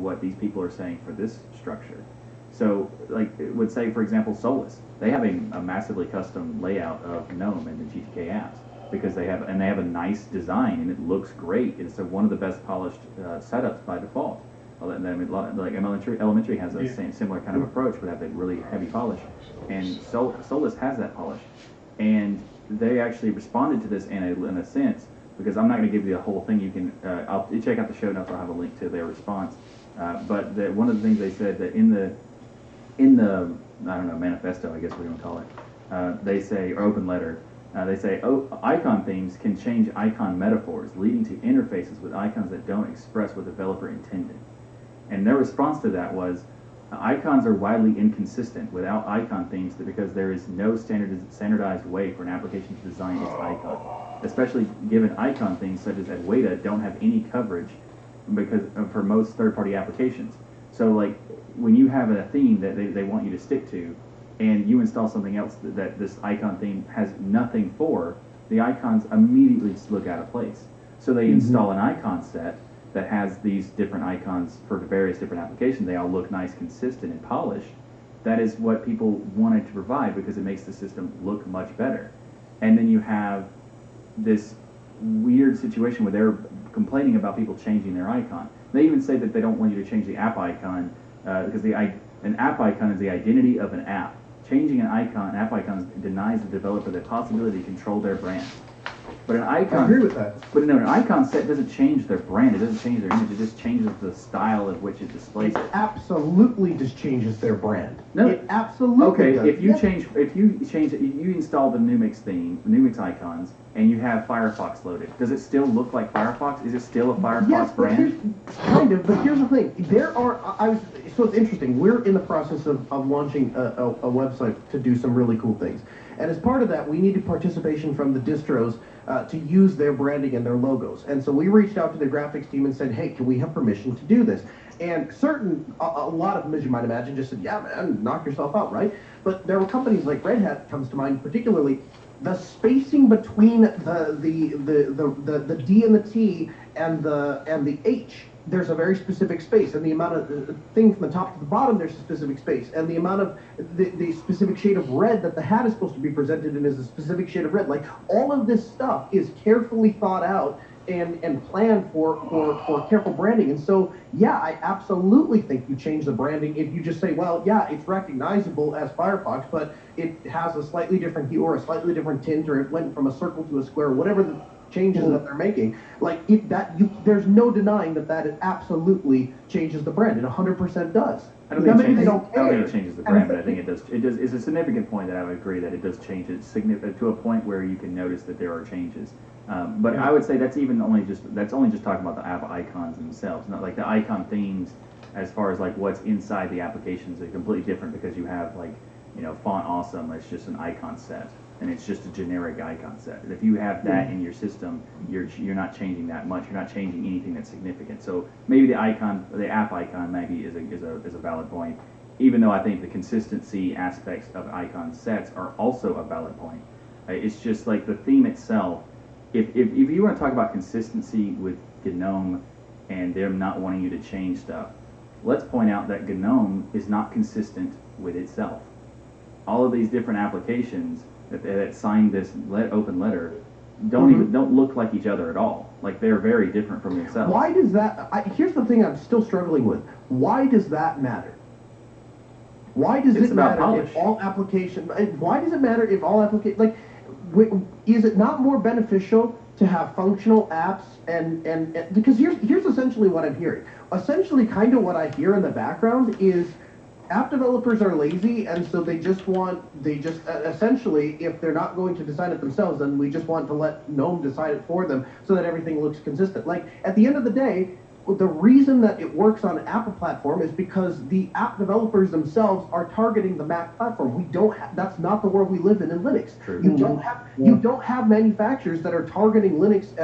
what these people are saying for this structure. So, like, it would say, for example, Solus. They have a massively custom layout of GNOME in the GTK apps because they have a nice design and it looks great. It's one of the best polished setups by default. Like Elementary has a similar kind of approach, but have a really heavy polish, and Solus has that polish, and they actually responded to this in a sense, because I'm not going to give you the whole thing. You can I'll check out the show notes. I'll have a link to their response. But one of the things they said that in the I don't know, manifesto, I guess we're going to call it, they say, or open letter, they say, icon themes can change icon metaphors, leading to interfaces with icons that don't express what the developer intended. And their response to that was, icons are widely inconsistent without icon themes because there is no standardized way for an application to design its icon, especially given icon themes such as Adwaita don't have any coverage for most third-party applications. So, like, when you have a theme that they want you to stick to, and you install something else that this icon theme has nothing for, the icons immediately look out of place. So they install an icon set that has these different icons for various different applications. They all look nice, consistent, and polished. That is what people wanted to provide because it makes the system look much better. And then you have this weird situation where they're complaining about people changing their icon. They even say that they don't want you to change the app icon because an app icon is the identity of an app. Changing an app icon denies the developer the possibility to control their brand. But an icon, I agree with that. But no, an icon set doesn't change their brand. It doesn't change their image. It just changes the style of which it displays it. Absolutely, just changes their brand. No, it absolutely does. If you change it, you install the Numix theme, the Numix icons, and you have Firefox loaded. Does it still look like Firefox? Is it still a Firefox brand? Kind of, but here's the thing. So it's interesting. We're in the process of launching a website to do some really cool things. And as part of that, we needed participation from the distros to use their branding and their logos. And so we reached out to the graphics team and said, hey, can we have permission to do this? And a lot of them, as you might imagine, just said, yeah, man, knock yourself out, right? But there were companies like Red Hat comes to mind, particularly the spacing between the D and the T and the H. There's a very specific space, and the amount of thing from the top to the bottom, there's a specific space, and the amount of the specific shade of red that the hat is supposed to be presented in is a specific shade of red. Like, all of this stuff is carefully thought out and planned for careful branding. And so, yeah, I absolutely think you change the branding if you just say, well, yeah, it's recognizable as Firefox, but it has a slightly different hue or a slightly different tint, or it went from a circle to a square, whatever the changes that they're making. Like, there's no denying that it absolutely changes the brand. It 100% does. I don't think it changes the brand, but I think it does. It does. It's a significant point that I would agree that it does change it to a point where you can notice that there are changes. But I would say that's only just talking about the app icons themselves, not like the icon themes. As far as like what's inside the applications, are completely different because you have Font Awesome. It's just an icon set, and it's just a generic icon set. And if you have that in your system, you're not changing that much. You're not changing anything that's significant. So maybe the app icon, maybe is a valid point. Even though I think the consistency aspects of icon sets are also a valid point. It's just like the theme itself. If you want to talk about consistency with GNOME and them not wanting you to change stuff, let's point out that GNOME is not consistent with itself. All of these different applications that signed this open letter don't look like each other at all. Like, they're very different from themselves. Why does that? Here's the thing I'm still struggling with. Why does that matter? Why does it matter if all applications? Why does it matter if all applications like? Is it not more beneficial to have functional apps and because here's essentially what I'm hearing. Essentially, kind of what I hear in the background is app developers are lazy, and so they just essentially, if they're not going to design it themselves, then we just want to let GNOME decide it for them so that everything looks consistent. Like, at the end of the day, the reason that it works on an Apple platform is because the app developers themselves are targeting the Mac platform. We don't that's not the world we live in Linux. True. You don't have manufacturers that are targeting Linux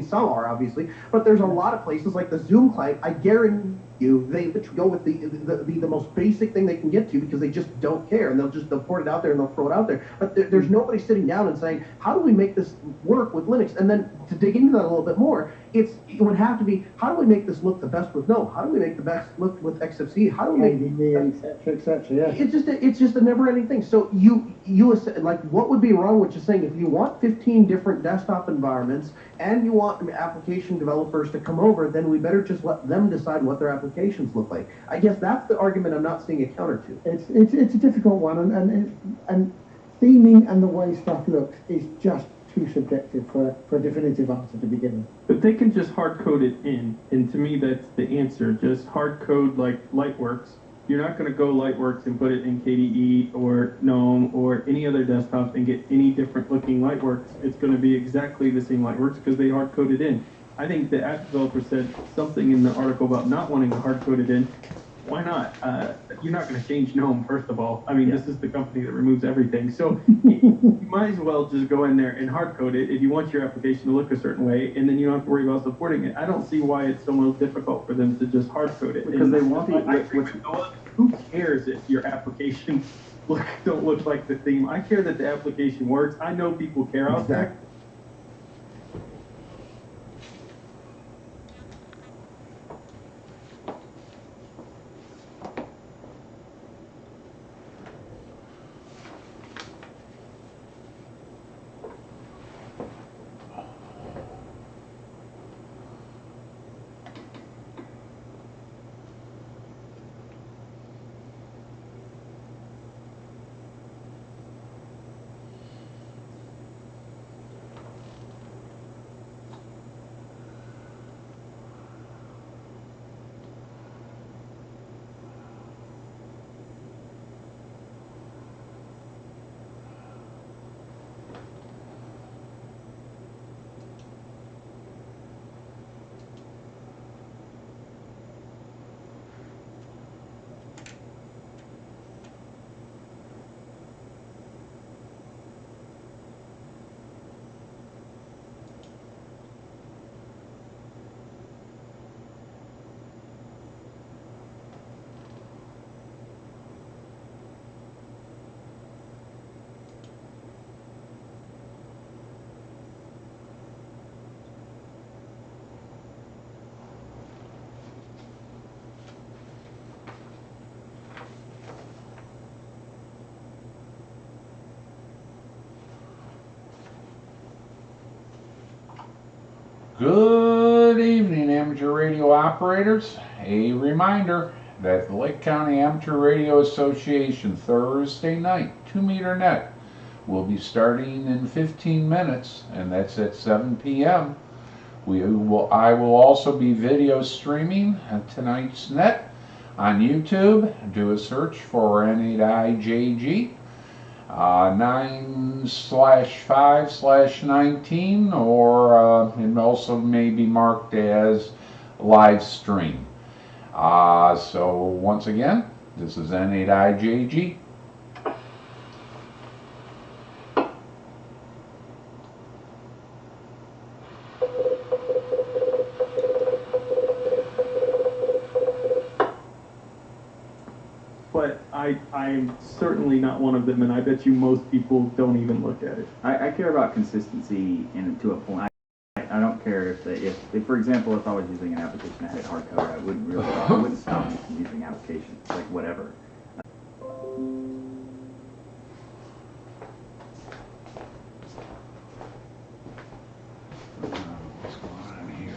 some are obviously, but there's a lot of places like the Zoom client. I guarantee They go with the most basic thing they can get to because they just don't care, and they'll port it out there and they'll throw it out there. But there's nobody sitting down and saying, how do we make this work with Linux? And then to dig into that a little bit more, it would have to be, how do we make this look the best with GNOME? How do we make the best look with XFCE? How do we make etc. Yeah. It's just a never-ending thing. So you like, what would be wrong with just saying, if you want 15 different desktop environments and you want application developers to come over, then we better just let them decide what their applications look like. I guess that's the argument I'm not seeing a counter to. It's a difficult one, and theming and the way stuff looks is just too subjective for a definitive answer to be given. But they can just hard code it in, and to me that's the answer. Just hard code like Lightworks. You're not going to go Lightworks and put it in KDE or GNOME or any other desktop and get any different looking Lightworks. It's going to be exactly the same Lightworks because they hard code it in. I think the app developer said something in the article about not wanting to hard code it in. Why not? You're not going to change GNOME, first of all. I mean, This is the company that removes everything. So you might as well just go in there and hard code it if you want your application to look a certain way, and then you don't have to worry about supporting it. I don't see why it's so most difficult for them to just hard code it. Because they want who cares if your application don't look like the theme? I care that the application works. I know people care out there. Good evening, amateur radio operators. A reminder that the Lake County Amateur Radio Association Thursday night 2-meter net will be starting in 15 minutes, and that's at 7 p.m. I will also be video streaming tonight's net on YouTube. Do a search for N8IJG. 9/5/19, or it also may be marked as live stream. So once again, this is N8IJG. But I'm certainly not one of them, and I bet you most people don't even look at it. I care about consistency and to a point. I don't care if for example, if I was using an application that had hard code, I wouldn't stop using applications, like whatever. What's going on here?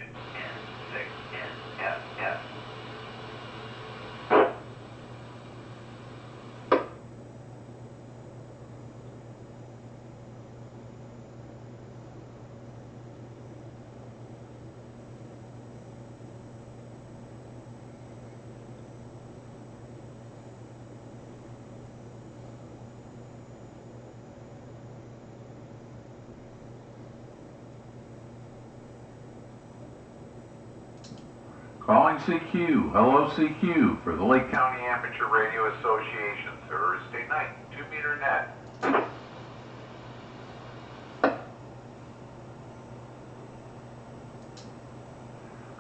N6NSS. Calling CQ. Hello, CQ, for the Lake County Amateur Radio Association, Thursday night, 2-meter net.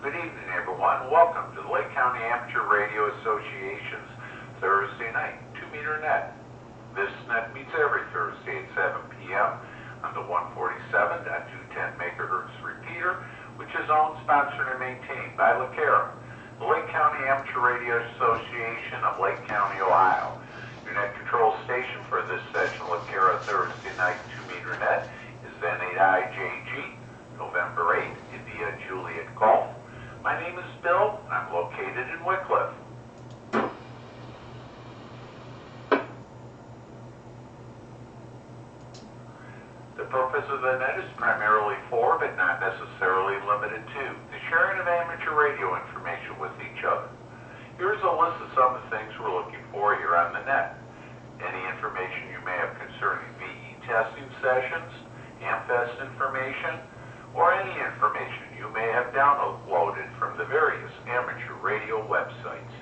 Good evening, everyone. Welcome to the Lake County Amateur Radio Association's Thursday night, 2-meter net. This net meets every Thursday at 7 p.m. on the 147.210 megahertz repeater, which is owned, sponsored, and maintained by LaCara, the Lake County Amateur Radio Association of Lake County, Ohio. Your net control station for this session of LaCara Thursday night 2-meter net is N8IJG, November 8, India Juliet Golf. My name is Bill, and I'm located in Wickliffe. The purpose of the net is primarily for, but not necessarily limited to, the sharing of amateur radio information with each other. Here's a list of some of the things we're looking for here on the net. Any information you may have concerning VE testing sessions, AmFest information, or any information you may have downloaded from the various amateur radio websites.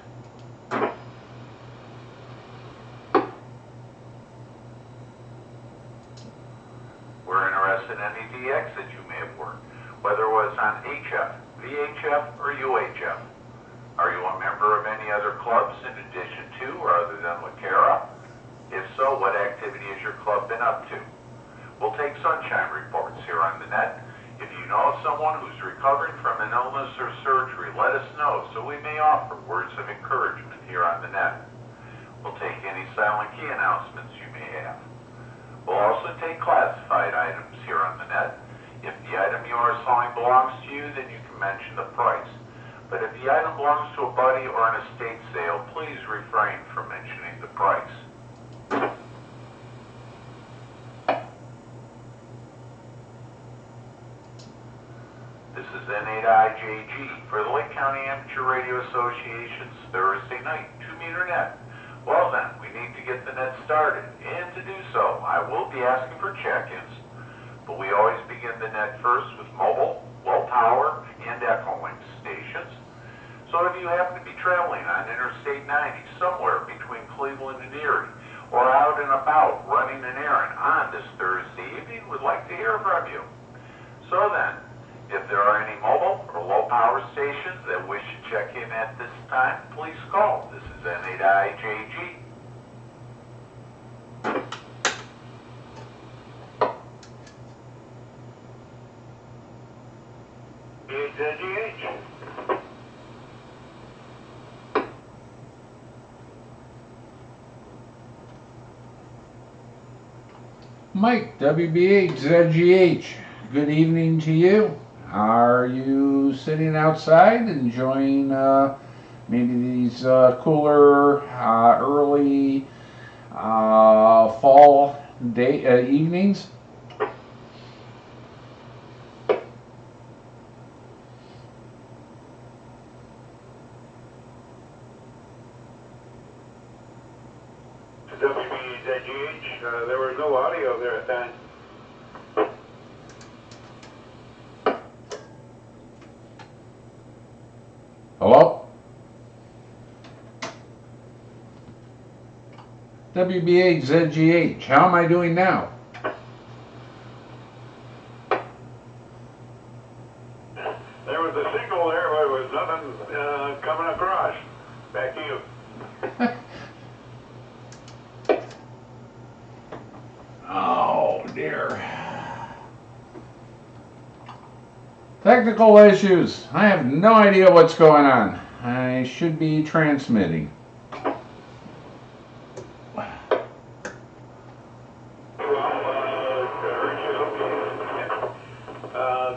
We're interested in any DX that you may have worked, whether it was on HF, VHF, or UHF. Are you a member of any other clubs in addition to or other than LaCara? If so, what activity has your club been up to? We'll take sunshine reports here on the net. If you know of someone who's recovering from an illness or surgery, let us know so we may offer words of encouragement here on the net. We'll take any silent key announcements you may have. We'll also take classified items here on the net. If the item you are selling belongs to you, then you can mention the price. But if the item belongs to a buddy or an estate sale, please refrain from mentioning the price. This is N8IJG for the Lake County Amateur Radio Association's Thursday night 2-meter net. Well then, we need to get the net started, and to do so, I will be asking for check-ins, but we always begin the net first with mobile, low power, and Echolink stations. So if you happen to be traveling on Interstate 90 somewhere between Cleveland and Erie, or out and about running an errand on this Thursday evening, we'd like to hear from you. So then, if there are any mobile or low power stations that wish to check in at this time, please call. This is N8IJG. N8IJG. Mike, WB8ZGH, good evening to you. Are you sitting outside enjoying maybe these cooler early fall day evenings? WB8ZGH, there was no audio there at that. Hello? WB8ZGH, how am I doing now? There was a signal there, but there was nothing coming across. Back to you. Oh dear. Technical issues. I have no idea what's going on. I should be transmitting.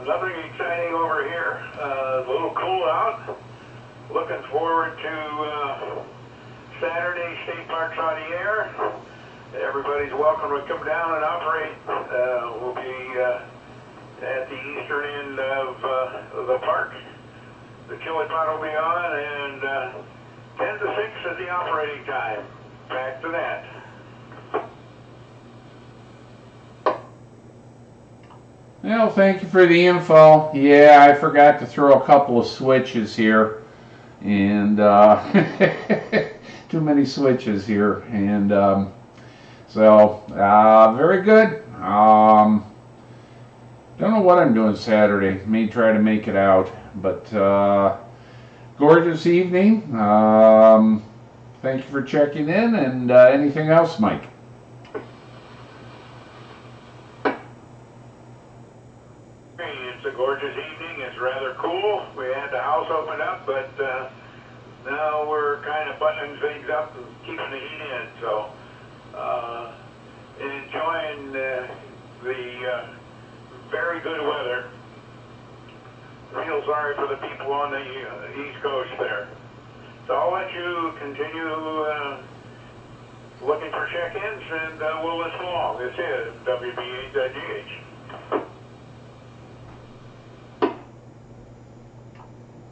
Nothing exciting over here. Saturday State Parks on the Air. Everybody's welcome to come down and operate. We'll be at the eastern end of the park. The chili pot will be on, and 10 to 6 is the operating time. Back to that. Well, thank you for the info. Yeah, I forgot to throw a couple of switches here, and too many switches here, and so very good. Don't know what I'm doing Saturday. May try to make it out, but gorgeous evening. Thank you for checking in, and anything else, Mike? It's a gorgeous evening. It's rather cool. We had the house opened up, but now we're kind of buttoning things up and keeping the heat in. So enjoying the very good weather. Feel sorry for the people on the East Coast there. So I'll let you continue looking for check-ins, and we'll listen along. This is N8IJG.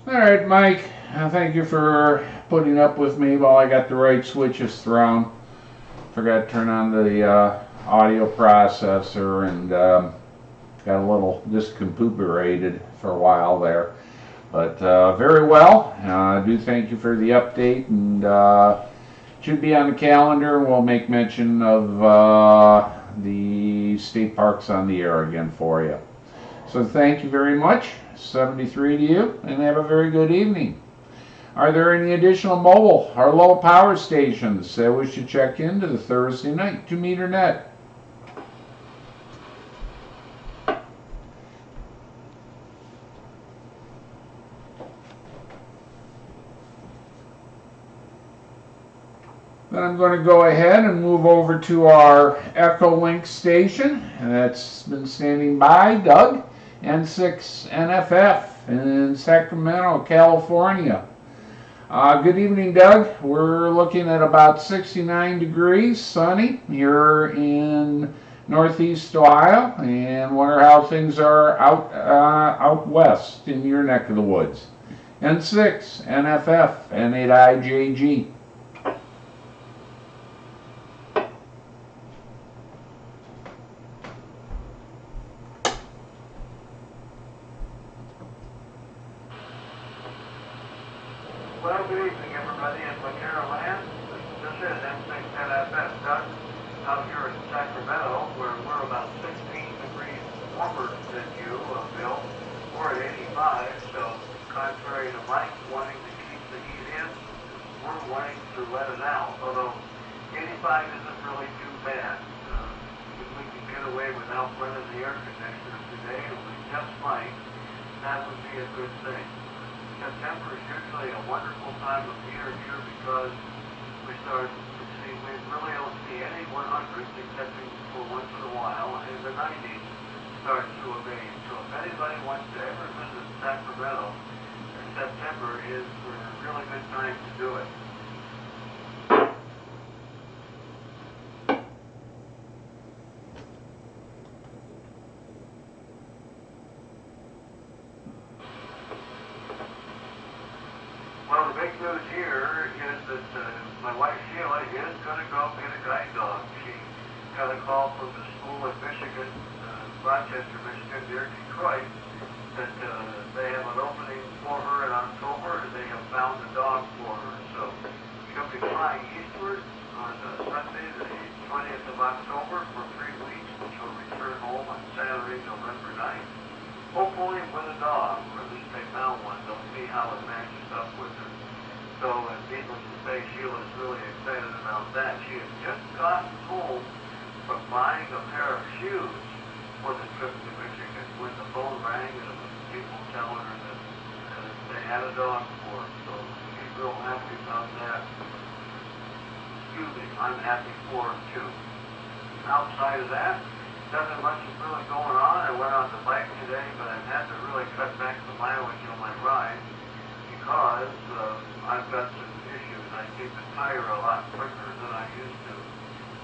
All right, Mike, thank you for putting up with me while I got the right switches thrown. Forgot to turn on the audio processor, and got a little discombobulated for a while there. But very well. I do thank you for the update, and should be on the calendar, and we'll make mention of the state parks on the air again for you. So thank you very much. 73 to you, and have a very good evening. Are there any additional mobile or low power stations that we should check into the Thursday night 2-meter net? Then I'm going to go ahead and move over to our Echolink station, and that's been standing by, Doug. N6NFF in Sacramento, California. Good evening, Doug. We're looking at about 69 degrees, sunny here in Northeast Ohio, and wonder how things are out west in your neck of the woods. N6NFF, N8IJG. Well, good evening, everybody in Macaro land. This is N6NFF, Doug, out here in Sacramento, where we're about 16 degrees warmer than you, Bill. We're at 85, so contrary to Mike wanting to keep the heat in, we're wanting to let it out. Although 85 isn't really too bad. If we can get away without running the air conditioner today, and we just might, that would be a good thing. September is usually a wonderful time of year here because we really don't see any 100s except for once in a while, and the 90s start to abate. So if anybody wants to ever visit Sacramento, September is a really good time to do it. Well, the big news here is that my wife Sheila is going to go get a guide dog. She got a call from the school in Michigan, Rochester, Michigan, near Detroit, that they have an opening for her in October, and they have found a dog for her. So she'll be flying eastward on Sunday, the 20th of October, for 3 weeks, and she'll return home on Saturday, November 9th. Hopefully with a dog, or at least they found one. They'll see how it matches up with her. So, needless to say, Sheila's really excited about that. She had just gotten home from buying a pair of shoes for the trip to Michigan when the phone rang and it was people telling her that they had a dog for her. So she's real happy about that. Excuse me, I'm happy for her too. Outside of that, nothing much is really going on. I went on the bike today, but I've had to really cut back the mileage on my ride because I've got some issues. I take the tire a lot quicker than I used to.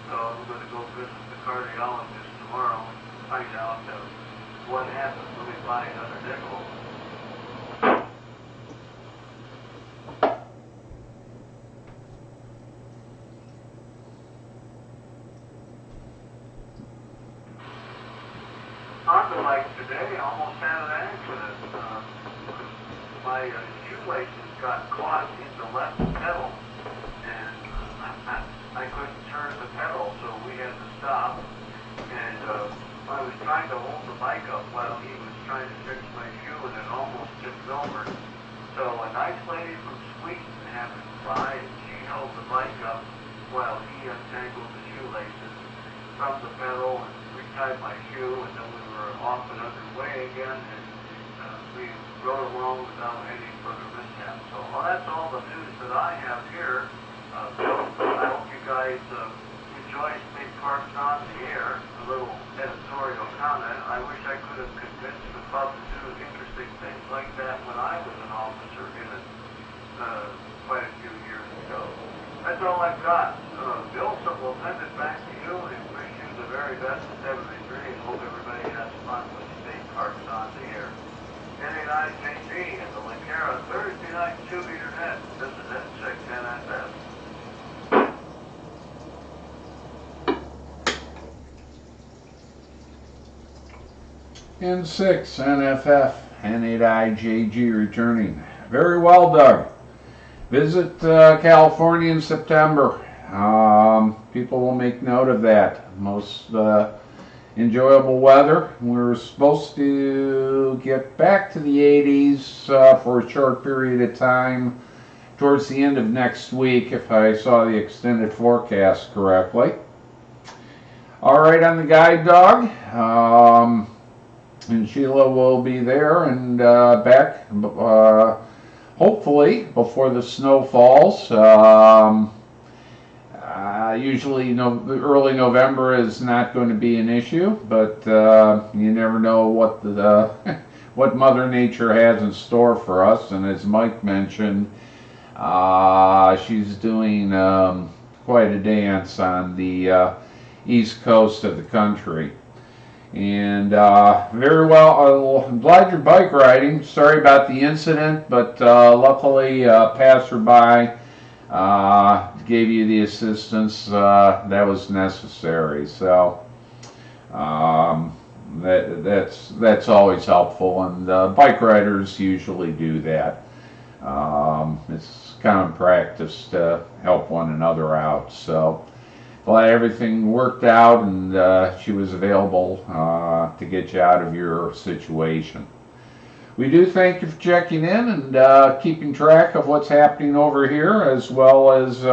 So I'm going to go visit the cardiologist tomorrow and find out what happened. Let me buy another nickel. On the bike today, I almost had an accident. My shoelaces got caught in the left pedal, and I couldn't turn the pedal, so we had to stop. And I was trying to hold the bike up while he was trying to fix my shoe, and it almost tipped over. So a nice lady from Sweden happened by, and she held the bike up while he untangled the shoelaces from the pedal and retied my shoe, and then we were off and underway again, and we rode along without any further mishap. So that's all the news that I have here. Bill, I hope you guys enjoy State Parks on the Air, a little editorial comment. I wish I could have convinced the club to do interesting things like that when I was an officer in it quite a few years ago. That's all I've got. Bill, so we'll send it back to you and wish you the very best at 73 and hope everybody has fun with State Parks on the Air. N8IJG and the Linkera Thursday night 2-meter net. This is N6NFF. N6 NFF N8IJG returning. Very well, Doug. Visit California in September. People will make note of that. Most enjoyable weather. We're supposed to get back to the 80s for a short period of time towards the end of next week, if I saw the extended forecast correctly. All right, on the guide dog. And Sheila will be there and back hopefully before the snow falls. Usually early November is not going to be an issue, but you never know what what Mother Nature has in store for us. And as Mike mentioned, she's doing quite a dance on the east coast of the country. And very well, I'm glad you're bike riding. Sorry about the incident, but luckily passerby gave you the assistance that was necessary. So that's always helpful, and bike riders usually do that. It's common practice to help one another out. So glad everything worked out and she was available to get you out of your situation. We do thank you for checking in and keeping track of what's happening over here, as well as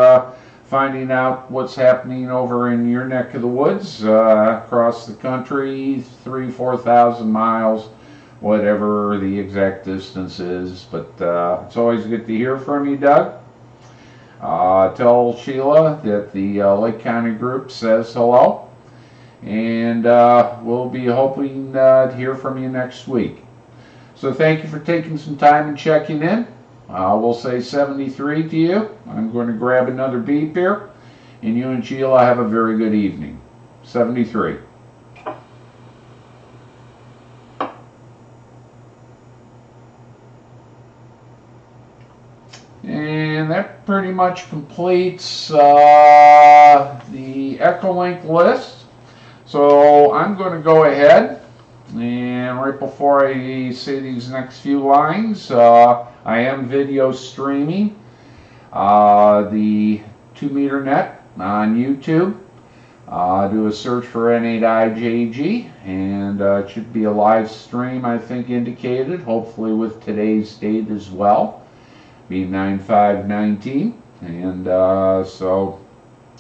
finding out what's happening over in your neck of the woods, across the country, 3,000–4,000 miles, whatever the exact distance is. But it's always good to hear from you, Doug. Tell Sheila that the Lake County group says hello, and we'll be hoping to hear from you next week. So thank you for taking some time and checking in. We'll say 73 to you. I'm going to grab another beep here, and you and Sheila have a very good evening. 73. And that pretty much completes the Echolink list. So I'm going to go ahead, and right before I say these next few lines, I am video streaming the 2-meter net on YouTube. Do a search for N8IJG, and it should be a live stream, I think, indicated, hopefully with today's date as well. Be 9/5/19, and so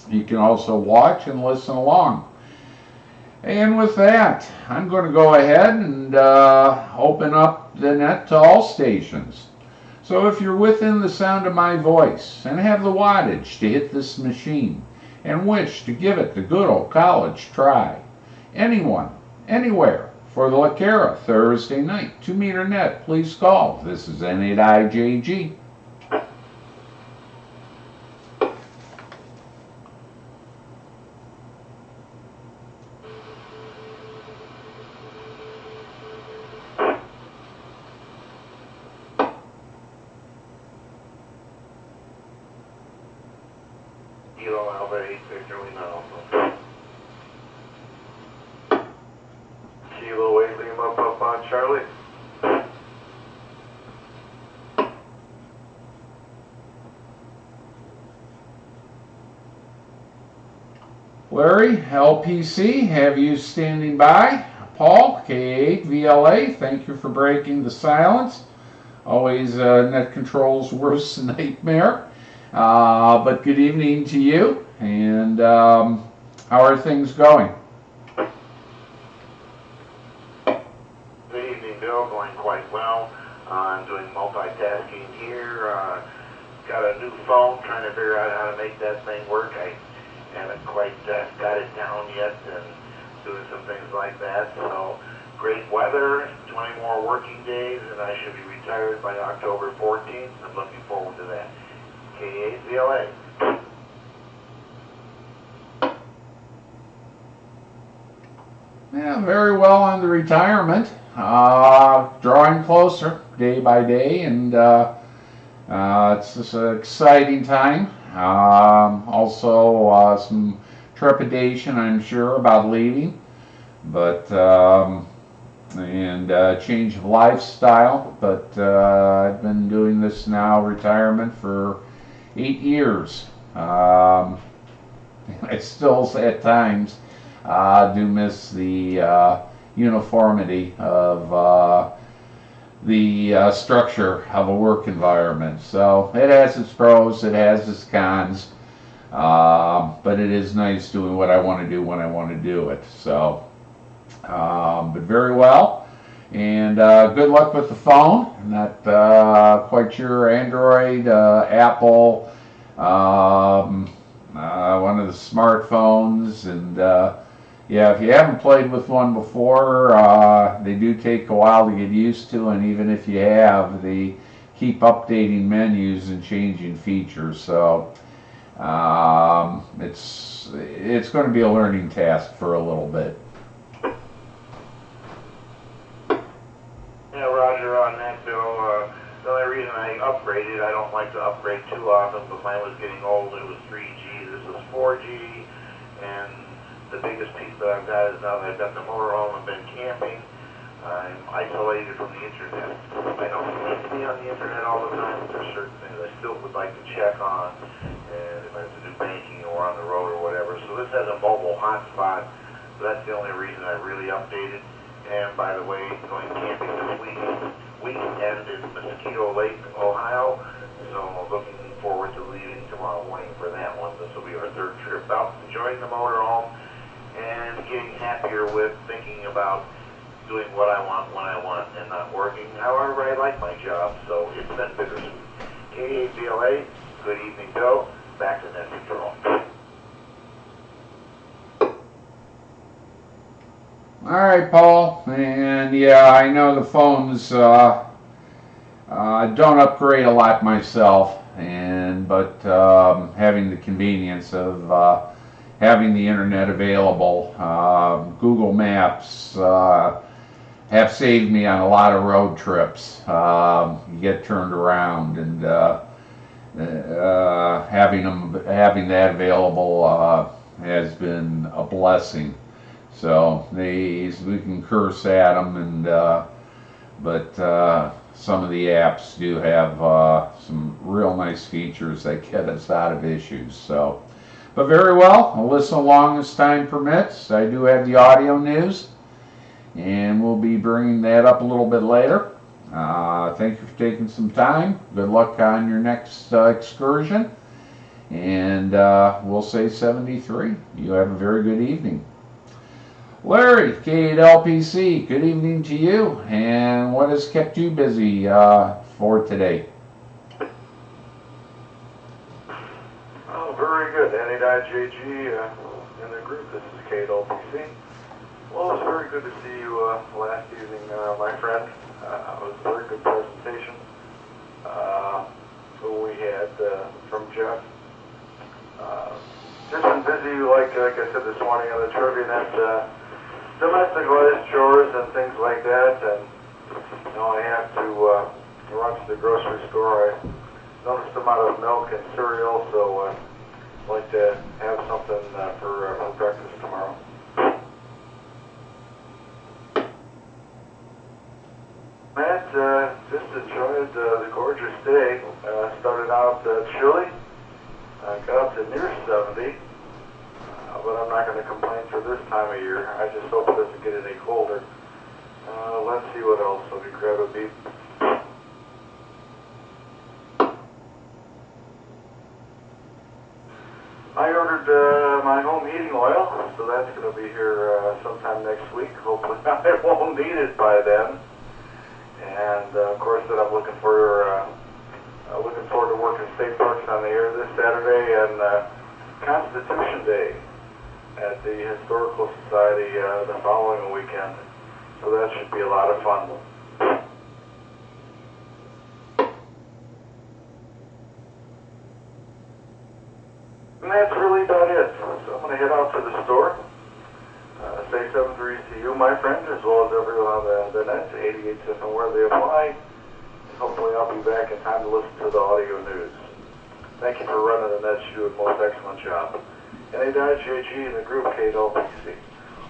you can also watch and listen along. And with that, I'm going to go ahead and open up the net to all stations. So if you're within the sound of my voice and have the wattage to hit this machine and wish to give it the good old college try, anyone, anywhere, for the Linkera Thursday night 2-meter net, please call. This is N8IJG. Kilo Alpha 8 Victor Lima Alpha. Kilo 8 Lima up on Charlie. Larry, LPC, have you standing by? Paul, K8VLA, thank you for breaking the silence. Always net control's worst nightmare. But good evening to you, and how are things going? Good evening, Bill. Going quite well. I'm doing multitasking here. Got a new phone, trying to figure out how to make that thing work. I haven't quite got it down yet, and doing some things like that. So, great weather, 20 more working days, and I should be retired by October 14th. I'm looking forward to that. K8VLA. Yeah, very well on the retirement. Drawing closer day by day, and it's just an exciting time. Also, some trepidation, I'm sure, about leaving, but and change of lifestyle. But I've been doing this now, retirement, for 8 years. I still, at times, do miss the uniformity of the structure of a work environment. So it has its pros, it has its cons, but it is nice doing what I want to do when I want to do it. So, but very well, and good luck with the phone. I'm not quite sure, Android, Apple, one of the smartphones, and yeah, if you haven't played with one before, they do take a while to get used to, and even if you have, they keep updating menus and changing features. So it's going to be a learning task for a little bit. Yeah, Roger, on that, Bill, the only reason I upgraded, I don't like to upgrade too often, but mine was getting old. It was 3G, this is 4G, and the biggest piece that I've got is now that I've got the motorhome and been camping, I'm isolated from the internet. I don't need to be on the internet all the time, but there's certain things I still would like to check on, and if I have to do banking or on the road or whatever. So this has a mobile hotspot, so that's the only reason I really updated. And by the way, going camping this weekend in Mosquito Lake, Ohio, so looking forward to leaving tomorrow morning for that one. This will be our third trip out, enjoying the motorhome, and getting happier with thinking about doing what I want when I want and not working however I like my job. So it's been bittersweet. K8VLA, good evening, Bill. Back to net control. All right, Paul, and yeah, I know the phones don't upgrade a lot myself, but having the convenience of having the internet available, Google Maps have saved me on a lot of road trips. You get turned around, and having that available has been a blessing. So we can curse at them, and but some of the apps do have some real nice features that get us out of issues. So, but very well, I'll listen along as time permits. I do have the audio news, and we'll be bringing that up a little bit later. Thank you for taking some time. Good luck on your next excursion, and we'll say 73. You have a very good evening. Larry, K8LPC, good evening to you, and what has kept you busy for today? Oh, very good. N8IJG in the group. This is K8LPC. Well, it was very good to see you last evening, my friend. It was a very good presentation. Who we had from Jeff. Just been busy, like I said this morning on the trivia net, domestic chores and things like that, and you know, I have to run to the grocery store. I noticed I'm out of milk and cereal, so like to have something for breakfast tomorrow. Matt, just enjoyed the gorgeous day. Started out chilly, got up to near 70, but I'm not going to complain for this time of year. I just hope it doesn't get any colder. Let's see what else. Let me grab a beep. I ordered my home heating oil, so that's going to be here sometime next week. Hopefully I won't need it by then. And of course, that I'm looking forward to working state parks on the air this Saturday and Constitution Day at the Historical Society the following weekend. So that should be a lot of fun. And that's really about it. So I'm going to head out to the store. Say 73 to you, my friend, as well as everyone on the net, 88 and where they apply. And hopefully I'll be back in time to listen to the audio news. Thank you for running the net. You do a most excellent job. N8IJG and the group KLPC.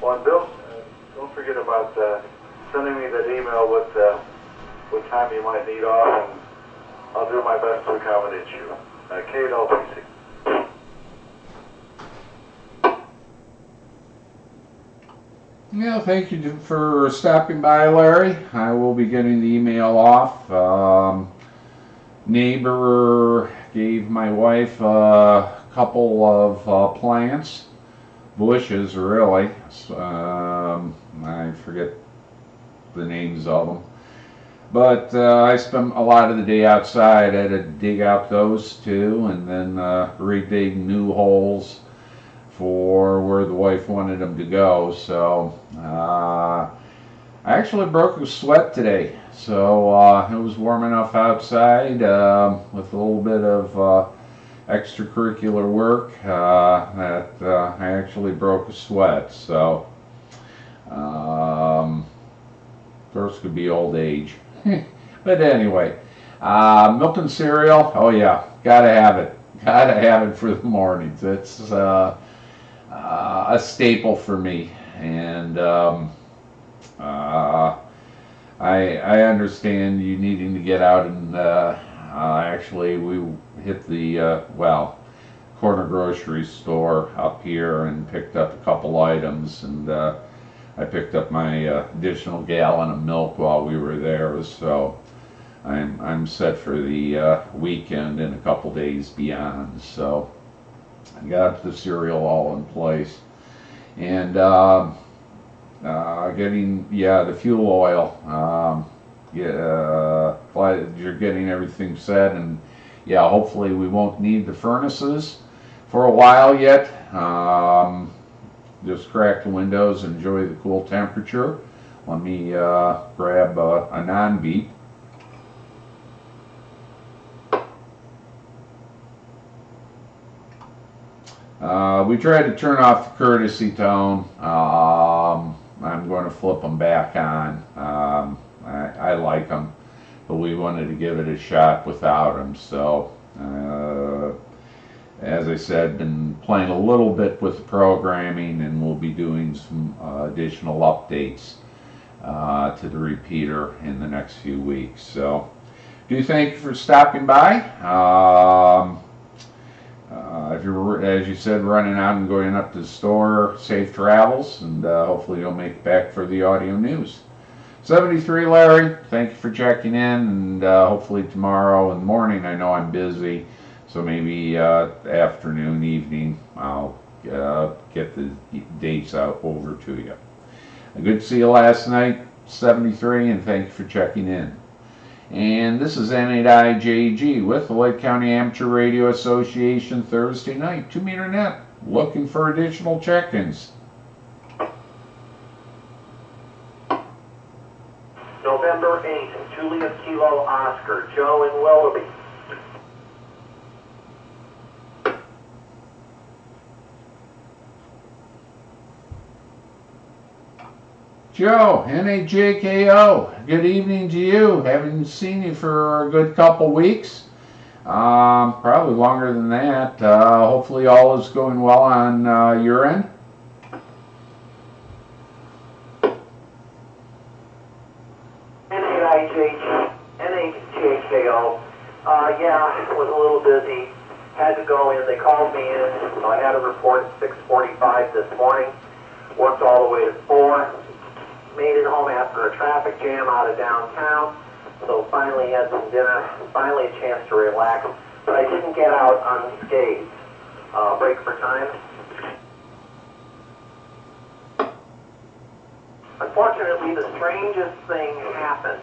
Well, and Bill, don't forget about sending me that email with what time you might need off, and I'll do my best to accommodate you. KLPC. Yeah, thank you for stopping by, Larry. I will be getting the email off. Neighbor gave my wife a couple of plants, bushes really. I forget the names of them. But I spent a lot of the day outside. I had to dig out those two and then re-dig new holes for where the wife wanted them to go. So I actually broke a sweat today. So it was warm enough outside with a little bit of extracurricular work that I actually broke a sweat. So first could be old age. But anyway, milk and cereal, oh yeah, gotta have it. Gotta have it for the mornings. It's a staple for me. And I understand you needing to get out and actually we hit the corner grocery store up here and picked up a couple items, and I picked up my additional gallon of milk while we were there, so I'm set for the weekend and a couple days beyond. So I got the cereal all in place, and getting the fuel oil. You're getting everything set, and hopefully we won't need the furnaces for a while yet. Just crack the windows, enjoy the cool temperature. Let me grab a non-beep. We tried to turn off the courtesy tone. I'm going to flip them back on. I like them, but we wanted to give it a shot without them. So, as I said, been playing a little bit with the programming, and we'll be doing some additional updates to the repeater in the next few weeks. So, do thank you for stopping by. If you're, as you said, running out and going up to the store, safe travels, and hopefully you'll make it back for the audio news. 73 Larry, thank you for checking in, and hopefully tomorrow in the morning, I know I'm busy, so maybe afternoon, evening, I'll get the dates out over to you. Good to see you last night, 73, and thank you for checking in. And this is N8IJG with the Lake County Amateur Radio Association Thursday night, 2 meter net, looking for additional check-ins. November 8th, Juliet Kilo Oscar, Joe in Willoughby. Joe, N8JKO, good evening to you. Haven't seen you for a good couple weeks. Probably longer than that. Hopefully all is going well on your end. N8IJG, yeah, was a little busy. Had to go in. They called me in, so I had a report at 6:45 this morning. Worked all the way to 4. Made it home after a traffic jam out of downtown. So finally had some dinner. Finally a chance to relax. But I didn't get out unscathed. Break for time. Unfortunately, the strangest thing happened.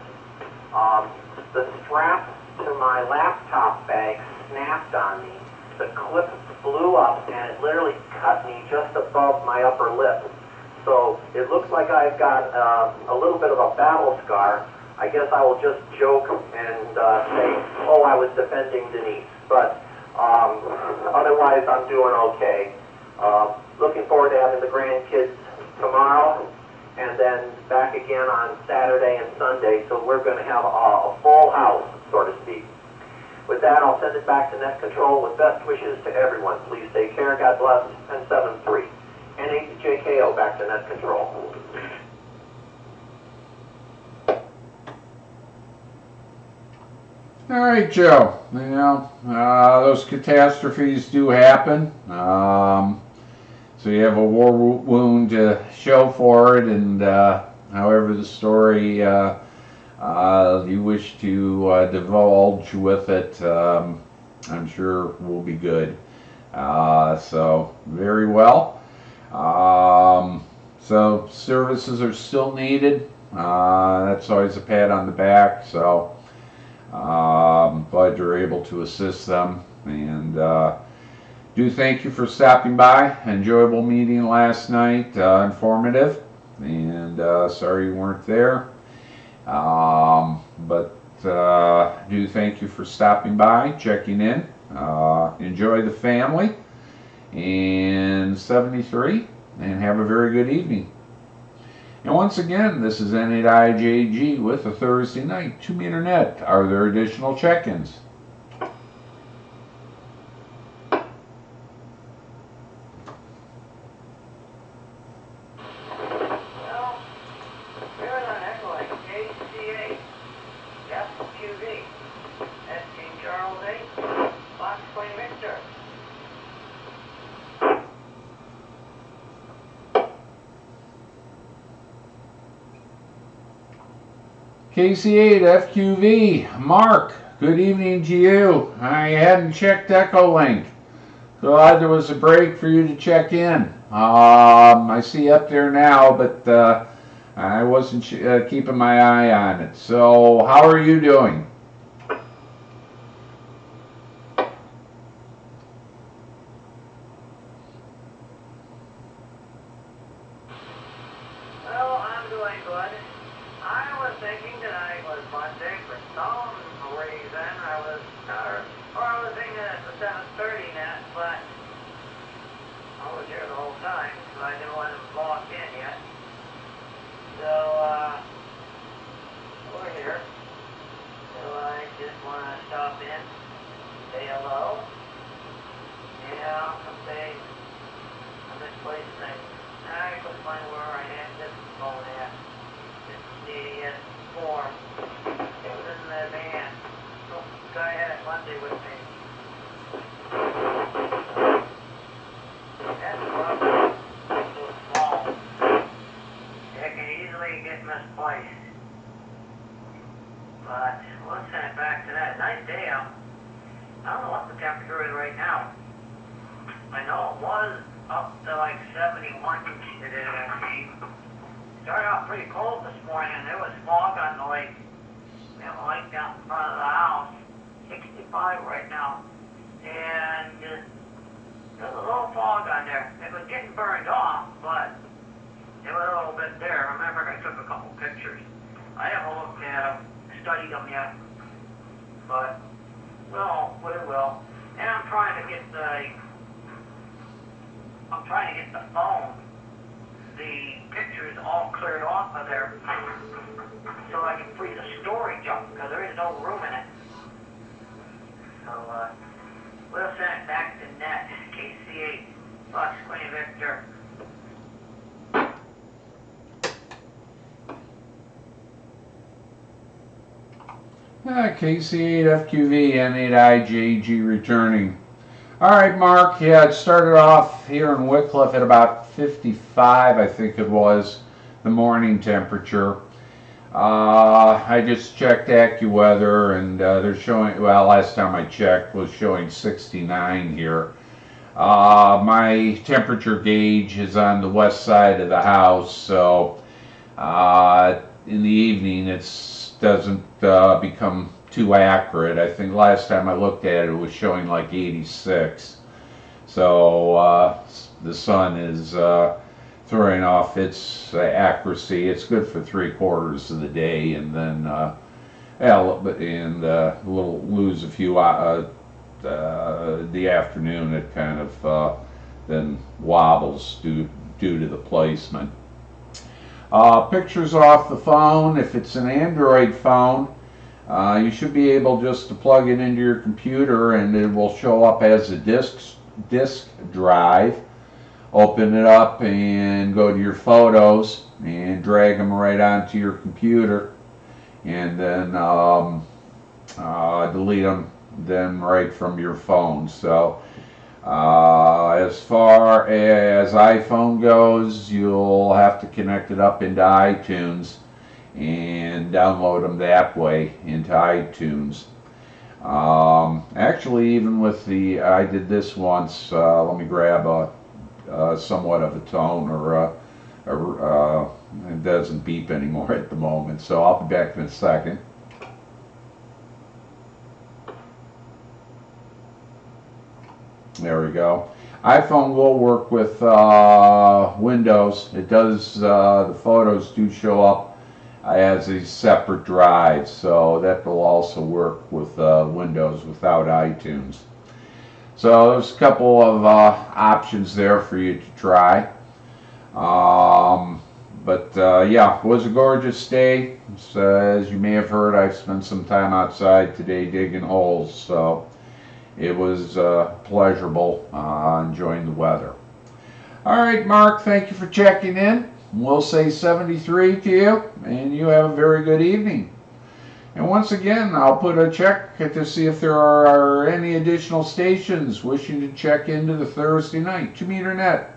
The strap to my laptop bag snapped on me. The clip blew up and it literally cut me just above my upper lip. So it looks like I've got a little bit of a battle scar. I guess I will just joke and say, oh, I was defending Denise. But otherwise, I'm doing okay. Looking forward to having the grandkids tomorrow, and then back again on Saturday and Sunday. So we're going to have a full house, so to speak. With that, I'll send it back to Net Control with best wishes to everyone. Please take care. God bless. And 7-3. N8IJG, back to Net Control. All right, Joe. You know, those catastrophes do happen. So you have a war wound to show for it, and however the story you wish to divulge with it, I'm sure will be good. So very well. So services are still needed. That's always a pat on the back. So glad you're able to assist them, and do thank you for stopping by. Enjoyable meeting last night, informative, and sorry you weren't there, but do thank you for stopping by, checking in. Enjoy the family and 73, and have a very good evening. And once again, this is N8IJG with a Thursday night 2-meter net. Are there additional check-ins? Well, we're on echoing KCA, FQV, SG Charles 8, Fox 20 Victor. KC8 FQV, Mark, good evening to you. I hadn't checked Echo Link. Glad there was a break for you to check in. I see up there now, but I wasn't keeping my eye on it. So how are you doing? Well, I'm doing good. I was thinking tonight was Monday for some reason. I was thinking it was 7:30 net, but I was here the whole time, so I didn't want to log in yet. So, we're here. So I just want to stop in, say hello. Yeah, someday I misplaced things. I couldn't find where I had this phone at. This idiot form. It was in the van. So, guy had it Monday with me. That's the problem. It's so small. It can easily get misplaced. But we'll send it back to that. Nice day out. I don't know what the temperature is right now. I know it was up to like 71 today, I think. Started out pretty cold this morning, and there was fog on the lake. We have a lake down in front of the house. 65 right now. And there's a little fog on there. It was getting burned off, but there was a little bit there. Remember, I took a couple pictures. I haven't looked at them, studied them yet. But, well, we will. And I'm trying to get the phone, the pictures all cleared off of there so I can free the storage up, because there is no room in it. So, we'll send it back to net, KC8, Fox 20 Victor. KC8FQV, N8IJG returning. All right, Mark. Yeah, it started off here in Wickliffe at about 55, I think it was, the morning temperature. I just checked AccuWeather, and they're showing, well, last time I checked was showing 69 here. My temperature gauge is on the west side of the house, so in the evening it doesn't become too accurate. I think last time I looked at it, it was showing like 86. So the sun is throwing off its accuracy. It's good for 3/4 of the day, and then we'll lose a few the afternoon. It kind of then wobbles due to the placement. Pictures off the phone. If it's an Android phone, you should be able just to plug it into your computer, and it will show up as a disk drive. Open it up and go to your photos and drag them right onto your computer, and then delete them then right from your phone. So as far as iPhone goes, you'll have to connect it up into iTunes and download them that way into iTunes. Actually, even with I did this once. Let me grab somewhat of a tone, or it doesn't beep anymore at the moment, so I'll be back in a second. There we go. iPhone will work with Windows. It does, the photos do show up as a separate drive, so that will also work with Windows without iTunes. So there's a couple of options there for you to try. Yeah, it was a gorgeous day. So, as you may have heard, I've spent some time outside today digging holes, so it was pleasurable enjoying the weather. All right, Mark, thank you for checking in. We'll say 73 to you, and you have a very good evening. And once again, I'll put a check to see if there are any additional stations wishing to check into the Thursday night 2-meter net.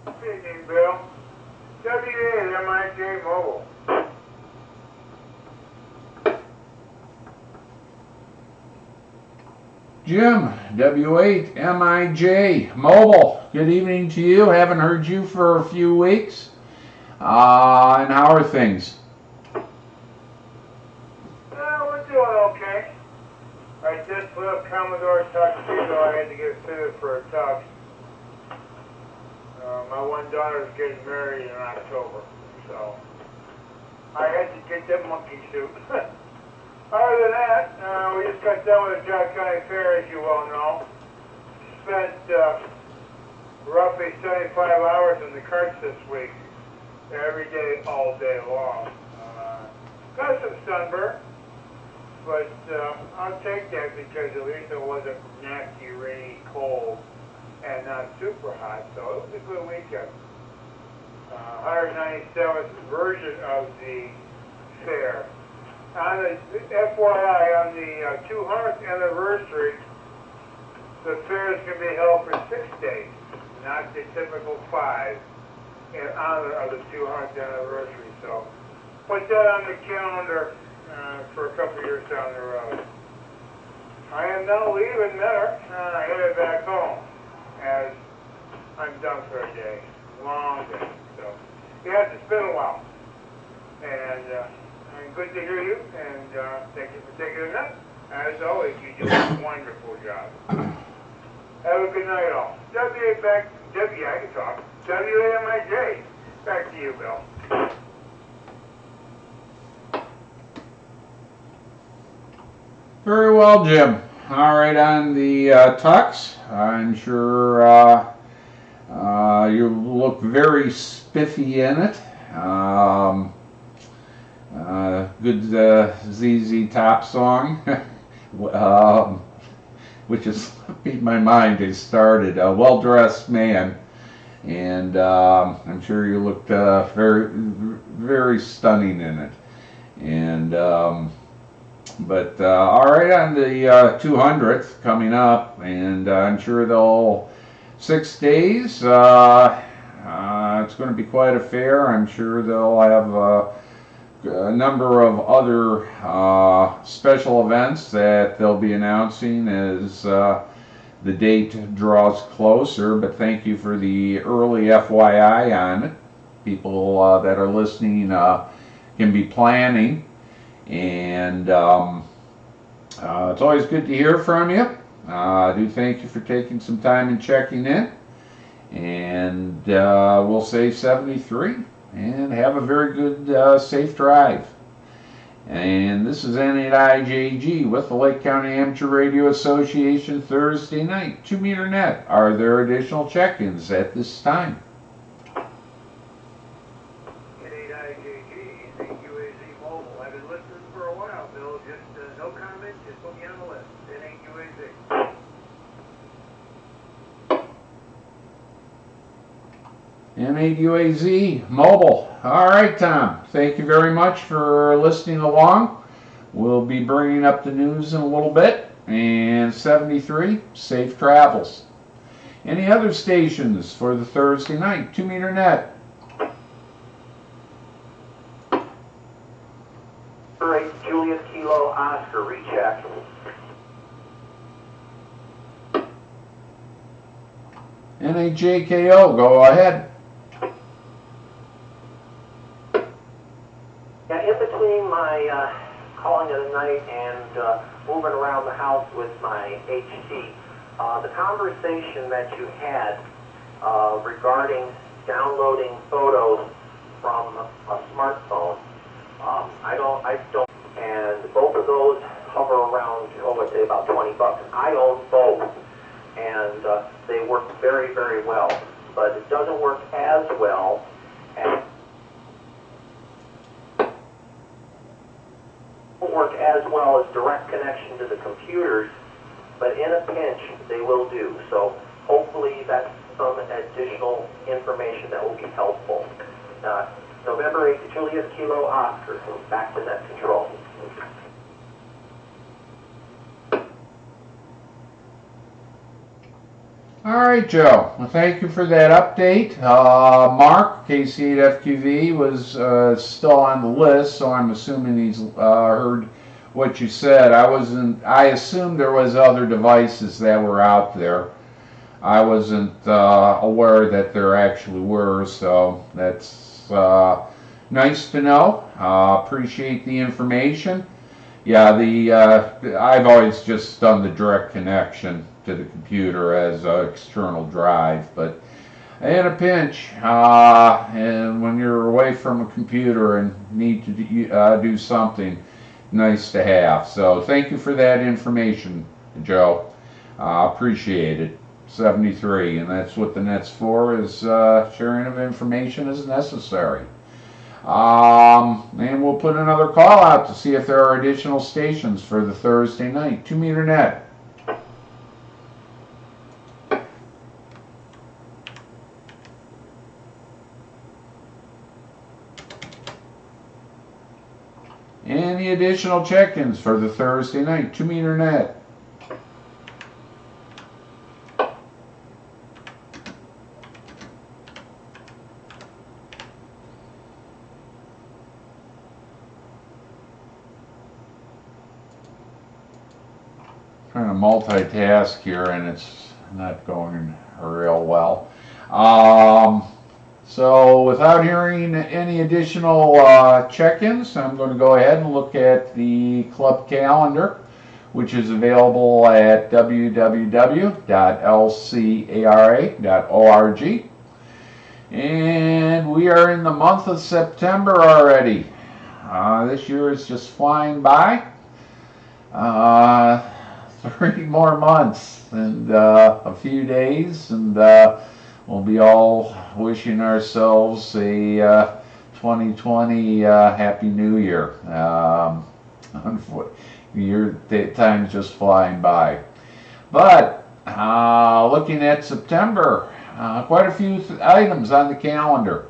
Speaking, Bill. W8MIJ Mobile. Jim, W8MIJ Mobile. Good evening to you. Haven't heard you for a few weeks. And how are things? We're doing okay. I just left Commodore Tuxedo. I had to get fitted for a tux. My one daughter's getting married in October, so I had to get that monkey suit. Other than that, we just got done with the Jock County Fair, as you well know. Spent roughly 75 hours in the carts this week, every day, all day long. Got some sunburn, but I'll take that because at least it wasn't nasty, rainy, cold, and not super hot, so it was a good weekend. 197th version of the fair. On the FYI, on the 200th anniversary, the fair is going to be held for 6 days, not the typical 5, in honor of the 200th anniversary. So put that on the calendar for a couple years down the road. I am now leaving Mentor, headed back home, as I'm done for a day. Long day. So, yes, it's been a while. And good to hear you, and thank you for taking a nap. As always, you do a wonderful job. Have a good night, all. W8MIJ. Back to you, Bill. Very well, Jim. All right, on the tux, I'm sure you look very spiffy in it. Good ZZ Top song, which has slipped my mind. It started a well-dressed man, and I'm sure you looked very, very stunning in it. And but all right, on the 200th coming up, and I'm sure they'll 6 days. It's going to be quite a fair. I'm sure they'll have a number of other special events that they'll be announcing as the date draws closer. But thank you for the early FYI on it. People that are listening can be planning, and it's always good to hear from you. I do thank you for taking some time and checking in, and we'll say 73 and have a very good safe drive. And this is N8IJG with the Lake County Amateur Radio Association Thursday night, 2 meter net. Are there additional check-ins at this time? N8IJG, N8UAZ Mobile. I've been listening for a while, Bill. Just no comment, just put me on the list. N8UAZ. N8UAZ Mobile. All right, Tom. Thank you very much for listening along. We'll be bringing up the news in a little bit. And 73, safe travels. Any other stations for the Thursday night 2 meter net? Number 8, Juliet Kilo Oscar, recheck. N8JKO, go ahead. Yeah, in between my calling it a night and moving around the house with my HT, the conversation that you had regarding downloading photos from a smartphone, I don't, and both of those hover around, let's say about $20. I own both, and they work very, very well, but it doesn't work as well as direct connection to the computers, but in a pinch they will do. So hopefully that's some additional information that will be helpful. November 8th, Juliet Kilo Oscar, back to net control. All right, Joe. Well, thank you for that update. Mark, KC8FQV, was still on the list, so I'm assuming he's heard what you said. I assumed there was other devices that were out there. I wasn't aware that there actually were, so that's nice to know. Appreciate the information. Yeah, I've always just done the direct connection to the computer as an external drive, but in a pinch, and when you're away from a computer and need to do something, nice to have. So thank you for that information, Joe. Appreciate it. 73, and that's what the net's for, is sharing of information as necessary. And we'll put another call out to see if there are additional stations for the Thursday night 2 meter net. Any additional check-ins for the Thursday night 2 meter net? Trying to multitask here and it's not going real well. So without hearing any additional check-ins, I'm going to go ahead and look at the club calendar, which is available at www.lcara.org. And we are in the month of September already. This year is just flying by. 3 more months and a few days, and we'll be all wishing ourselves a 2020 Happy New Year. Time's just flying by. But looking at September, quite a few items on the calendar.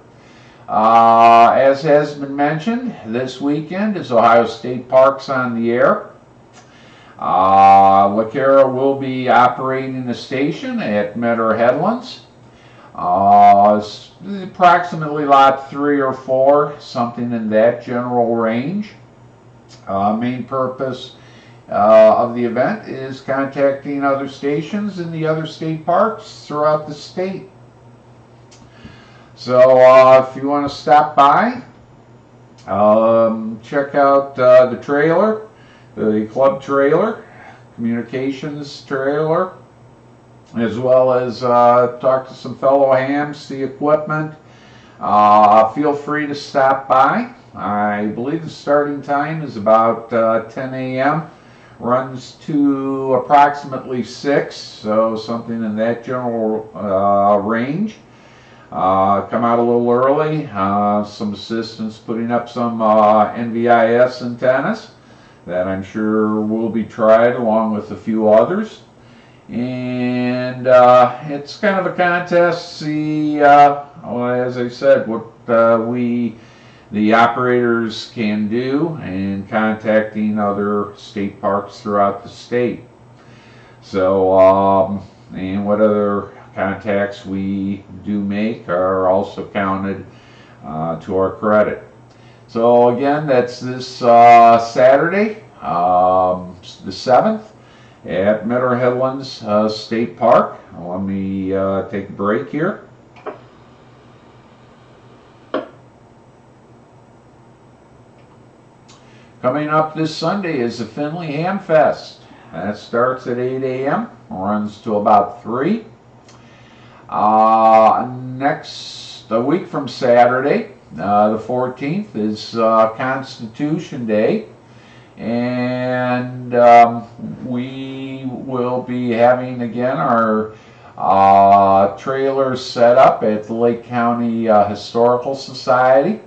As has been mentioned, this weekend is Ohio State Parks on the Air. LaCara will be operating the station at Meadow Headlands. Approximately lot 3 or 4, something in that general range. Main purpose of the event is contacting other stations in the other state parks throughout the state. So if you want to stop by, check out the trailer, the club trailer, communications trailer, as well as talk to some fellow hams, see equipment. Feel free to stop by. I believe the starting time is about 10 a.m. Runs to approximately 6, so something in that general range. Come out a little early. Some assistance putting up some NVIS antennas that I'm sure will be tried along with a few others. And it's kind of a contest to see, as I said, what the operators can do in contacting other state parks throughout the state. So, and what other contacts we do make are also counted to our credit. So again, that's this Saturday, the 7th, at Meadow Headlands State Park. Let me take a break here. Coming up this Sunday is the Findlay Ham Fest. That starts at 8 a.m., runs to about 3. A week from Saturday, the 14th, is Constitution Day. And we will be having again our trailers set up at the Lake County Historical Society.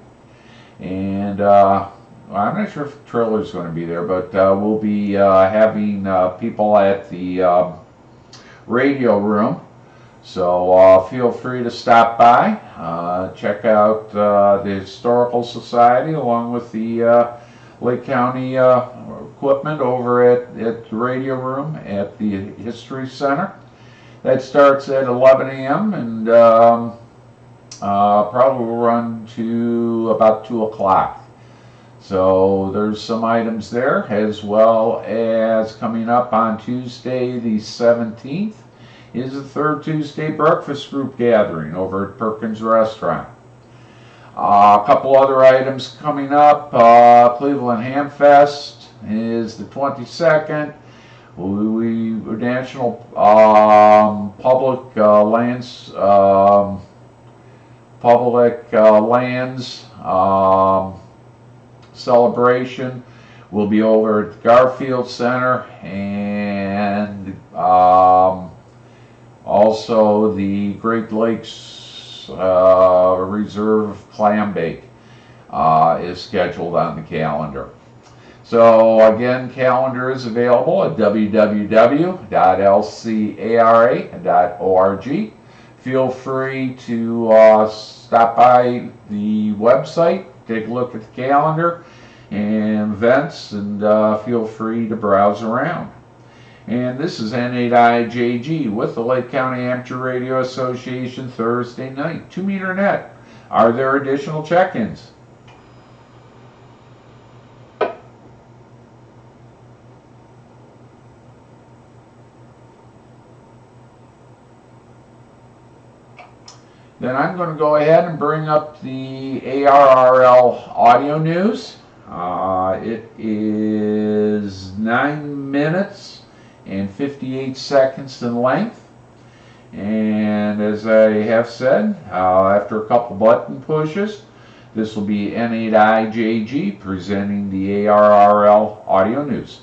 And I'm not sure if the trailer is going to be there, but we'll be having people at the radio room. So feel free to stop by, check out the Historical Society along with the Lake County equipment over at the radio room at the History Center. That starts at 11 a.m. and probably will run to about 2 o'clock. So there's some items there, as well as coming up on Tuesday the 17th is the third Tuesday breakfast group gathering over at Perkins Restaurant. A couple other items coming up. Cleveland Ham Fest is the 22nd. National Public Lands celebration will be over at the Garfield Center, and also the Great Lakes Reserve Clam Bake is scheduled on the calendar. So again, calendar is available at www.lcara.org. Feel free to stop by the website, take a look at the calendar and events, and feel free to browse around. And this is N8IJG with the Lake County Amateur Radio Association Thursday night, 2 meter net. Are there additional check-ins? Then I'm going to go ahead and bring up the ARRL audio news. It is 9 minutes and 58 seconds in length. And as I have said, after a couple button pushes, this will be N8IJG presenting the ARRL audio news.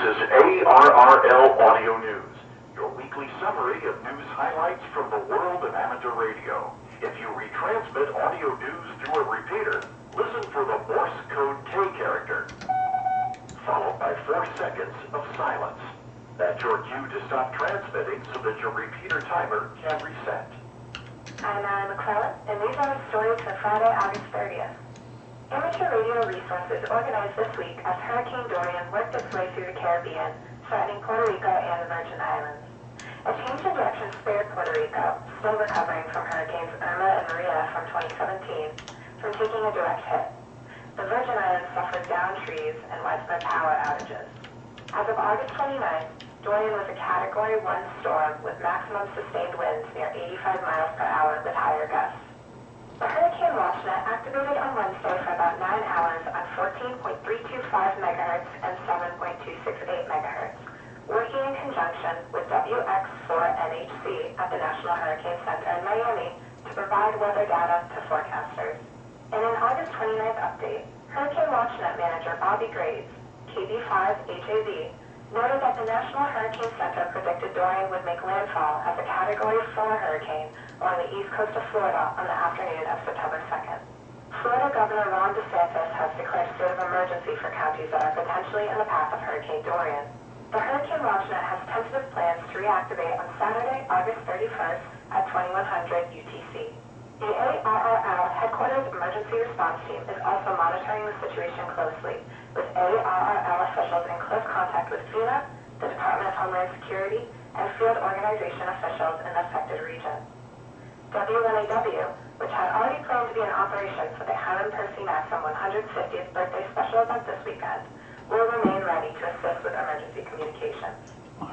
is ARRL Audio News, your weekly summary of news highlights from the world of amateur radio. If you retransmit audio news through a repeater, listen for the Morse code K character, followed by 4 seconds of silence. That's your cue to stop transmitting so that your repeater timer can reset. I'm Anna McClellan, and these are the stories for Friday, August 30th. Amateur radio resources organized this week as Hurricane Dorian worked its way through the Caribbean, threatening Puerto Rico and the Virgin Islands. A change in direction spared Puerto Rico, still recovering from Hurricanes Irma and Maria from 2017, from taking a direct hit. The Virgin Islands suffered downed trees and widespread power outages. As of August 29th, Dorian was a Category 1 storm with maximum sustained winds near 85 miles per hour with higher gusts. The Hurricane WatchNet activated on Wednesday for about 9 hours on 14.325 MHz and 7.268 MHz, working in conjunction with WX4NHC at the National Hurricane Center in Miami to provide weather data to forecasters. In an August 29th update, Hurricane WatchNet manager Bobby Graves, KB5HAV, noted that the National Hurricane Center predicted Dorian would make landfall as a Category 4 hurricane along the east coast of Florida on the afternoon of September 2nd. Florida Governor Ron DeSantis has declared a state of emergency for counties that are potentially in the path of Hurricane Dorian. The Hurricane WatchNet has tentative plans to reactivate on Saturday, August 31st at 2100 UTC. The ARRL Headquarters Emergency Response Team is also monitoring the situation closely, with ARRL officials in close contact with FEMA, the Department of Homeland Security, and field organization officials in the affected region. W1AW, which had already planned to be in operation for the Hiram Percy Maxim 150th birthday special event this weekend, will remain ready to assist with emergency communications.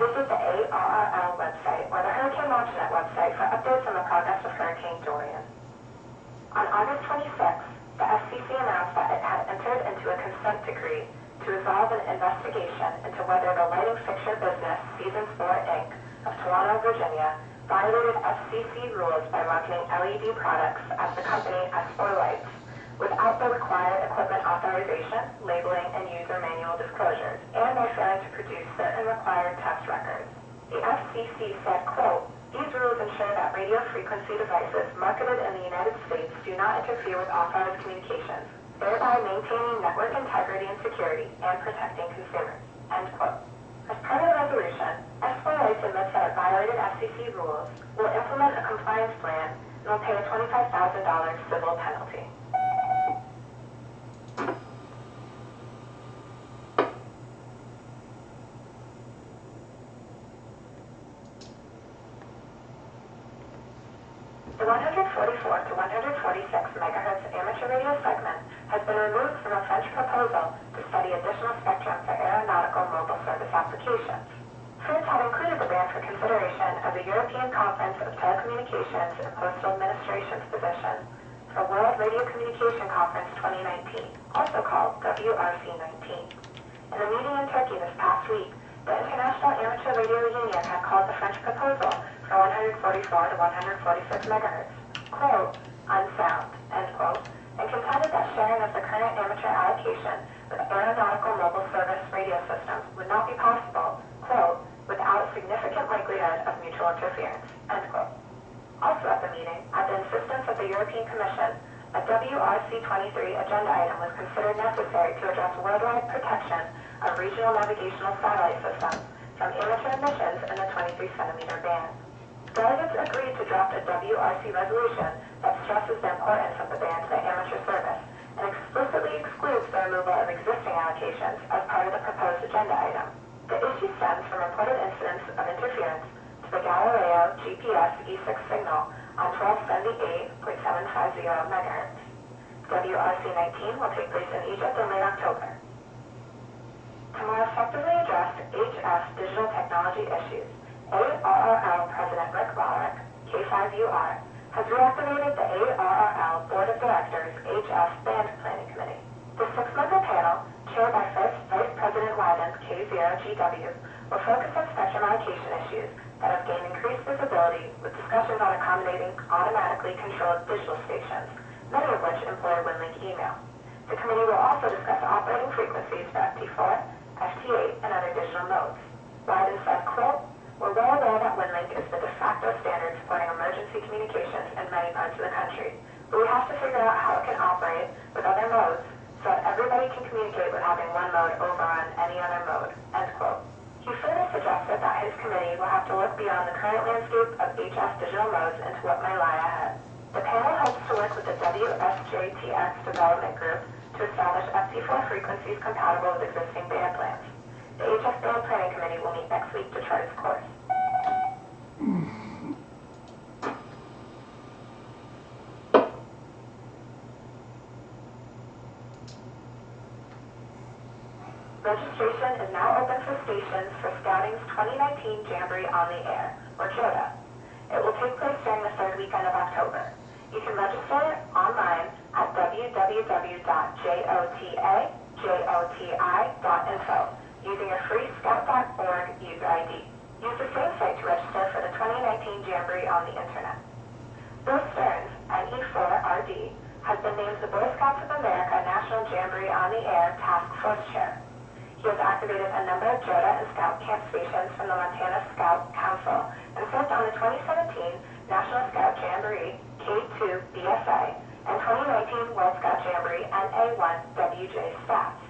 Visit the ARRL website or the Hurricane WatchNet website for updates on the progress of Hurricane Dorian. On August 26th, the FCC announced that it had entered into a consent decree to resolve an investigation into whether the lighting fixture business Seasons 4 Inc. of Toronto, Virginia, violated FCC rules by marketing LED products as the company S4 Lights without the required equipment authorization, labeling, and user manual disclosures, and by failing to produce certain required test records. The FCC said, quote, "These rules ensure that radio frequency devices marketed in the United States do not interfere with authorized communications, thereby maintaining network integrity and security and protecting consumers." End quote. As part of the resolution, S4 Lights admits that it violated FCC rules, will implement a compliance plan, and will pay a $25,000 civil penalty. The 144 to 146 MHz amateur radio segment has been removed from a French proposal to study additional spectrum for aeronautical mobile service applications. France had included the band for consideration as a European Conference of Telecommunications and Postal Administration's position for World Radio Communication Conference 2019, also called WRC19. In a meeting in Turkey this past week, the International Amateur Radio Union had called the French proposal for 144 to 146 MHz, quote, unsound, end quote, and contended that sharing of the current amateur allocation with aeronautical mobile service radio systems would not be possible, quote, without a significant likelihood of mutual interference, end quote. Also at the meeting, at the insistence of the European Commission, a WRC-23 agenda item was considered necessary to address worldwide protection of regional navigational satellite systems from amateur emissions in the 23-centimeter band. Delegates agreed to draft a WRC resolution that stresses the importance of the band to the amateur service and explicitly excludes the removal of existing allocations as part of the proposed agenda item. The issue stems from reported incidents of interference to the Galileo GPS E6 signal on 1278.750 MHz. WRC-19 will take place in Egypt in late October. To more effectively address HF digital technology issues, ARRL President Rick Wallach, K5UR, has reactivated the ARRL Board of Directors HF Band Planning Committee. The six-member panel, chaired by Vice President Wyden, K0GW, will focus on spectrum allocation issues that have gained increased visibility with discussions on accommodating automatically controlled digital stations, many of which employ WinLink email. The committee will also discuss operating frequencies for FT4, FT8, and other digital modes. Wide and said, quote, "We're well aware that WinLink is the de facto standard supporting emergency communications in many parts of the country, but we have to figure out how it can operate with other modes so that everybody can communicate with having one mode over on any other mode," end quote. He further suggested that his committee will have to look beyond the current landscape of HS digital modes into what may lie ahead. The panel hopes to work with the WSJTX development group to establish FT4 frequencies compatible with existing band plans. The HS Band Planning Committee will meet next week to chart its course. Registration is now open for stations for Scouting's 2019 Jamboree on the Air, or JOTA. It will take place during the third weekend of October. You can register online at www.joti.info using your free scout.org user ID. Use the same site to register for the 2019 Jamboree on the Internet. Bill Stearns, N8IJG, has been named the Boy Scouts of America National Jamboree on the Air Task Force Chair. He has activated a number of JOTA and Scout camp stations from the Montana Scout Council and served on the 2017 National Scout Jamboree K2 BSA and 2019 World Scout Jamboree N8IJG staffs.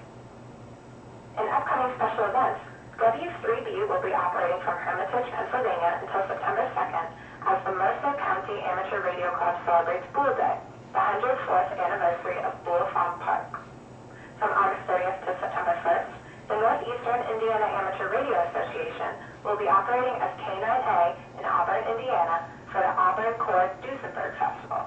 In upcoming special events, W3B will be operating from Hermitage, Pennsylvania until September 2nd as the Mercer County Amateur Radio Club celebrates Bull Day, the 104th anniversary of Bull Farm Park. From August 30th to September 1st, the Northeastern Indiana Amateur Radio Association will be operating as K9A in Auburn, Indiana for the Auburn Chord Duesenberg Festival.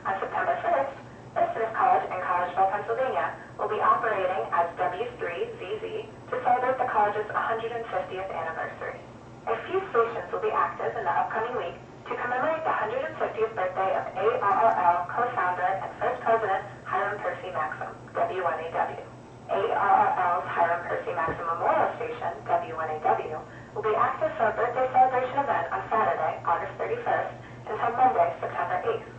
On September 1st, Business College in Collegeville, Pennsylvania will be operating as W3ZZ to celebrate the college's 150th anniversary. A few stations will be active in the upcoming week to commemorate the 150th birthday of ARRL co-founder and first president Hiram Percy Maxim, W1AW. ARRL's Hiram Percy Maxim Memorial Station, W1AW, will be active for a birthday celebration event on Saturday, August 31st, until Monday, September 8th.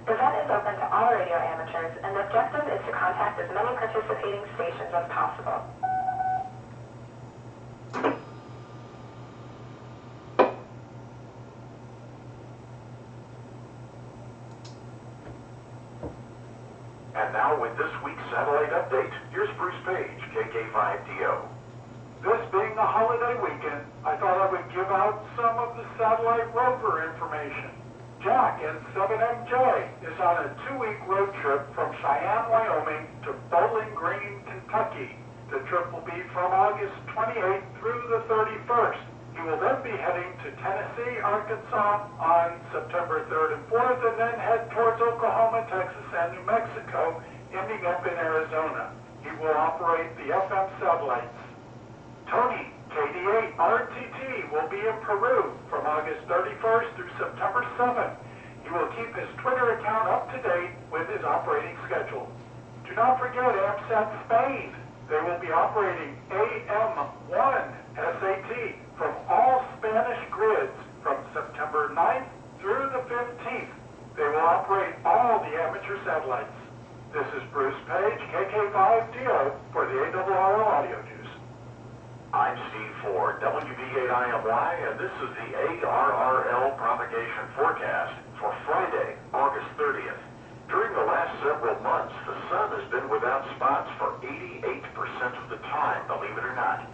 The event is open to all radio amateurs, and the objective is to contact as many participating stations as possible. And now with this week's satellite update, here's Bruce Page, KK5DO. This being a holiday weekend, I thought I would give out some of the satellite rover information. Jack, N8IJG, is on a 2-week road trip from Cheyenne, Wyoming to Bowling Green, Kentucky. The trip will be from August 28th through the 31st. He will then be heading to Tennessee, Arkansas on September 3rd and 4th, and then head towards Oklahoma, Texas, and New Mexico, ending up in Arizona. He will operate the FM satellites. Tony, KD8 RTT, will be in Peru from August 31st through September 7th. He will keep his Twitter account up to date with his operating schedule. Do not forget AMSAT Spain. They will be operating AM1 SAT from all Spanish grids from September 9th through the 15th. They will operate all the amateur satellites. This is Bruce Page, KK5DO, for the ARRL Audio News. I'm Steve Ford, WB8IMY, and this is the ARRL propagation forecast for Friday, August 30th. During the last several months, the sun has been without spots for 88% of the time, believe it or not.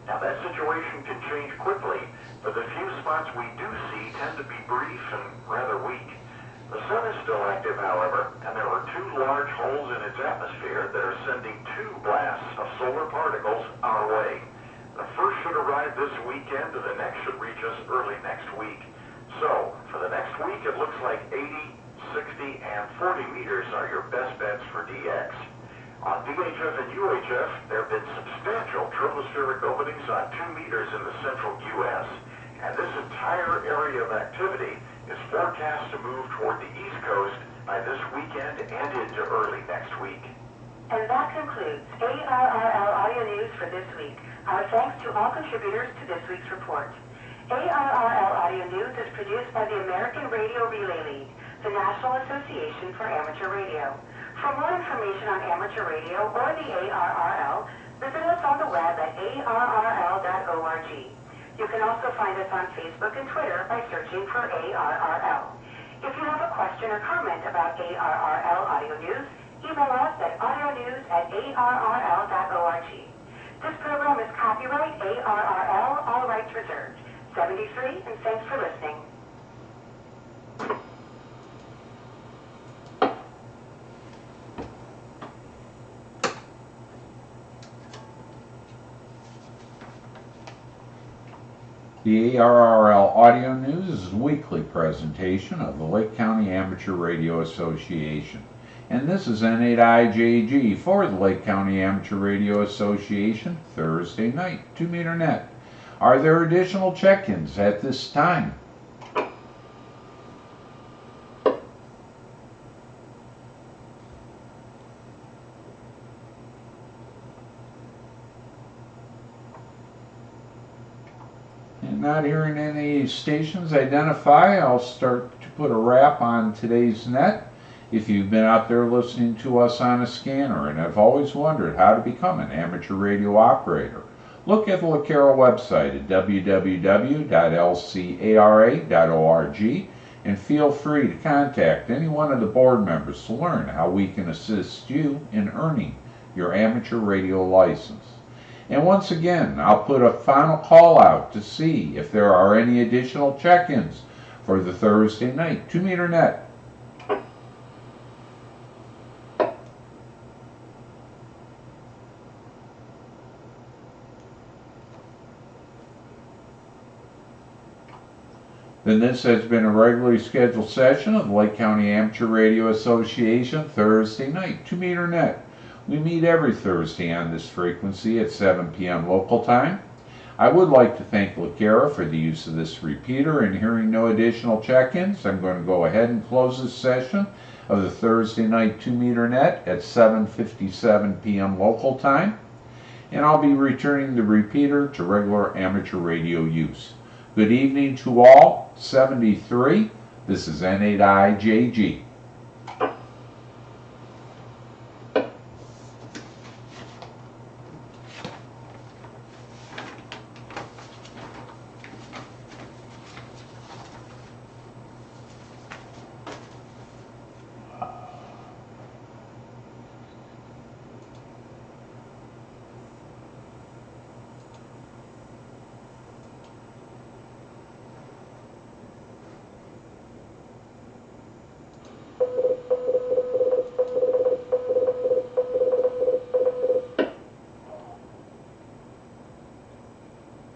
Now that situation can change quickly, but the few spots we do see tend to be brief and rather weak. The sun is still active, however, and there are 2 large holes in its atmosphere that are sending 2 blasts of solar particles our way. The first should arrive this weekend, and the next should reach us early next week. So, for the next week, it looks like 80, 60, and 40 meters are your best bets for DX. On VHF and UHF, there have been substantial tropospheric openings on 2 meters in the central U.S., and this entire area of activity is forecast to move toward the East Coast by this weekend and into early next week. And that concludes ARRL Audio News for this week. Our thanks to all contributors to this week's report. ARRL Audio News is produced by the American Radio Relay League, the National Association for Amateur Radio. For more information on amateur radio or the ARRL, Visit us on the web at arrl.org. You can also find us on Facebook and Twitter by searching for ARRL. If you have a question or comment about ARRL Audio News, email us at audionews@arrl.org. This program is copyright ARRL, all rights reserved. 73, and thanks for listening. The ARRL Audio News is a weekly presentation of the Lake County Amateur Radio Association. And this is N8IJG for the Lake County Amateur Radio Association, Thursday night, 2 meter net. Are there additional check-ins at this time? And not hearing any stations identify, I'll start to put a wrap on today's net. If you've been out there listening to us on a scanner and have always wondered how to become an amateur radio operator, look at the LaCara website at www.lcara.org and feel free to contact any one of the board members to learn how we can assist you in earning your amateur radio license. And once again, I'll put a final call out to see if there are any additional check-ins for the Thursday night 2 meter net. Then this has been a regularly scheduled session of the Lake County Amateur Radio Association Thursday night 2 meter net. We meet every Thursday on this frequency at 7 p.m. local time. I would like to thank LaCara for the use of this repeater, and hearing no additional check-ins, I'm going to go ahead and close this session of the Thursday night 2 meter net at 7:57 p.m. local time, and I'll be returning the repeater to regular amateur radio use. Good evening to all. 73. This is N8IJG.